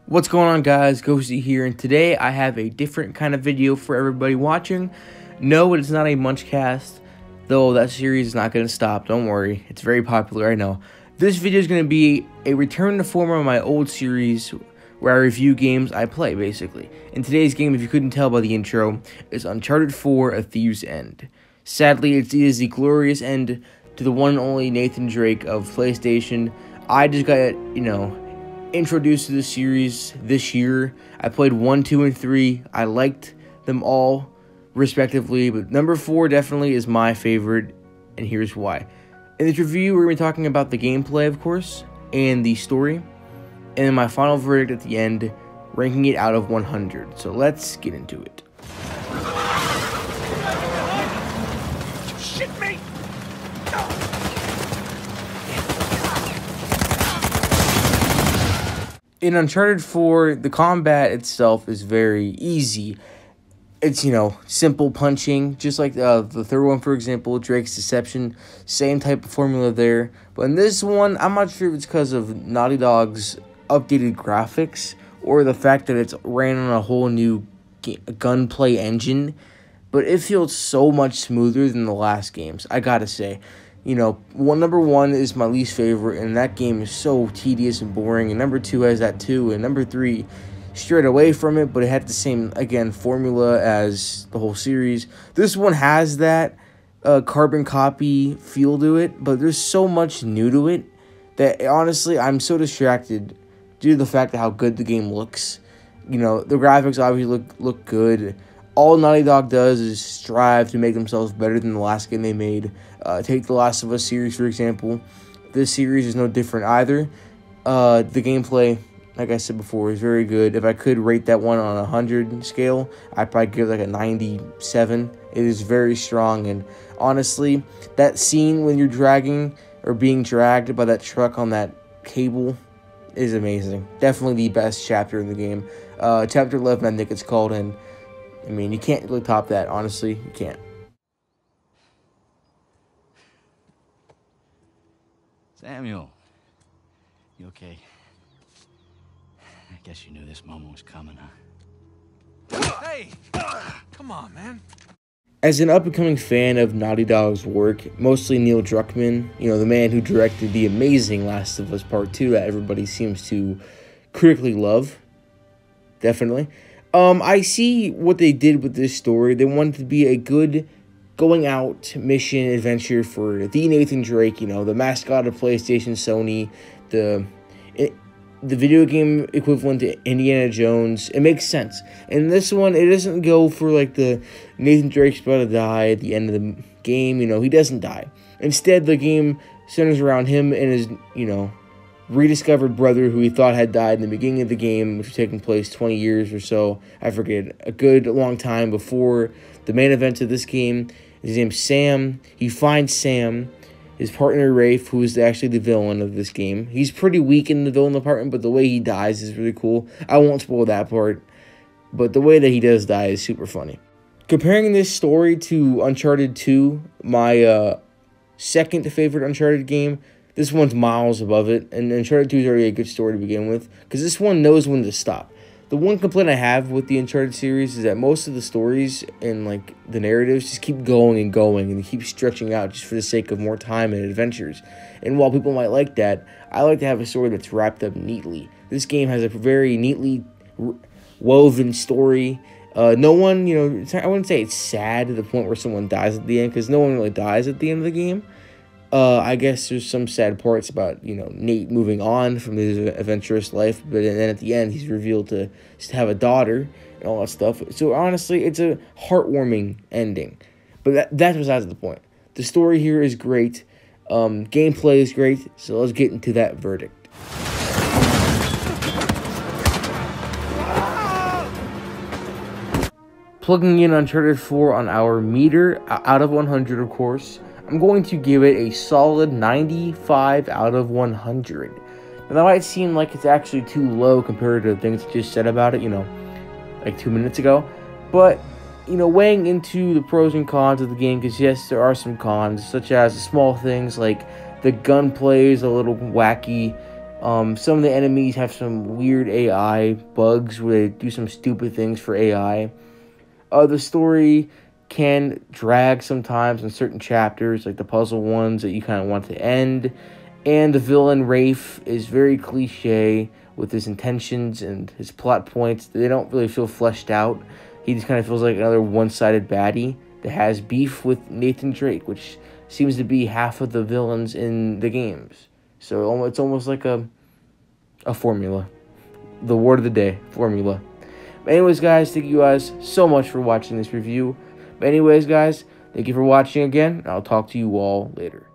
What's going on, guys? Ghosty here, and today I have a different kind of video for everybody watching. No, it's not a Munchcast, though that series is not going to stop. Don't worry, it's very popular, I know. This video is going to be a return to form of my old series where I review games I play, basically. In today's game, if you couldn't tell by the intro, is Uncharted 4: A Thief's End. Sadly, it is the glorious end to the one and only Nathan Drake of PlayStation. I just got, introduced to the series this year. I played 1, 2, and 3. I liked them all respectively, but number 4 definitely is my favorite, and here's why. In this review, we're going to be talking about the gameplay, of course, and the story, and then my final verdict at the end, ranking it out of 100. So let's get into it. Shit, mate! In Uncharted 4, the combat itself is very easy. It's, simple punching, just like the third one, for example, Drake's Deception. Same type of formula there. But in this one, I'm not sure if it's because of Naughty Dog's updated graphics or the fact that it's ran on a whole new gunplay engine. But it feels so much smoother than the last games, I gotta say. Number 1 is my least favorite, and that game is so tedious and boring. And number 2 has that too, and number 3 strayed away from it, but it had the same, again, formula as the whole series. This one has that carbon copy feel to it, but there's so much new to it that, honestly, I'm so distracted due to the fact of how good the game looks. The graphics obviously look good. All Naughty Dog does is strive to make themselves better than the last game they made. Take the Last of Us series, for example. This series is no different either. The gameplay, like I said before, is very good. If I could rate that one on a 100 scale, I'd probably give it like a 97. It is very strong, and honestly, that scene when you're dragging or being dragged by that truck on that cable is amazing. Definitely the best chapter in the game. Chapter 11, I think it's called, and you can't really top that, honestly. You can't. Samuel, you okay? I guess you knew this moment was coming, huh? Hey! Come on, man. As an up-and-coming fan of Naughty Dog's work, mostly Neil Druckmann, the man who directed the amazing Last of Us Part 2 that everybody seems to critically love, definitely. I see what they did with this story. They wanted to be a good going out mission adventure for the Nathan Drake, the mascot of PlayStation, Sony, the video game equivalent to Indiana Jones. It makes sense. In this one, it doesn't go for like the Nathan Drake's about to die at the end of the game. He doesn't die. Instead, the game centers around him and his, rediscovered brother who he thought had died in the beginning of the game, which was taking place 20 years or so, I forget, a good long time before the main event of this game. His name's Sam. He finds Sam, his partner Rafe, who is actually the villain of this game. He's pretty weak in the villain department, but the way he dies is really cool. I won't spoil that part, but the way that he does die is super funny. Comparing this story to Uncharted 2, my second favorite Uncharted game, this one's miles above it, and Uncharted 2 is already a good story to begin with, because this one knows when to stop. The one complaint I have with the Uncharted series is that most of the stories and, the narratives just keep going and going, and they keep stretching out just for the sake of more time and adventures. And while people might like that, I like to have a story that's wrapped up neatly. This game has a very neatly woven story. No one, I wouldn't say it's sad to the point where someone dies at the end, because no one really dies at the end of the game. I guess there's some sad parts about, Nate moving on from his adventurous life, but then at the end, he's revealed to have a daughter and all that stuff. So honestly, it's a heartwarming ending. But that's besides the point. The story here is great. Gameplay is great, so let's get into that verdict. Plugging in Uncharted 4 on our meter, out of 100 of course, I'm going to give it a solid 95 out of 100. Now that might seem like it's actually too low compared to the things I just said about it, like 2 minutes ago. But, weighing into the pros and cons of the game, because yes, there are some cons, such as small things like the gunplay is a little wacky. Some of the enemies have some weird AI bugs where they do some stupid things for AI. The story can drag sometimes in certain chapters, like the puzzle ones that you kind of want to end. And the villain, Rafe, is very cliche with his intentions and his plot points. They don't really feel fleshed out. He just kind of feels like another one-sided baddie that has beef with Nathan Drake, which seems to be half of the villains in the games. So it's almost like a formula. The word of the day, formula. But anyways, guys, thank you guys so much for watching this review. But anyways, guys, thank you for watching again. I'll talk to you all later.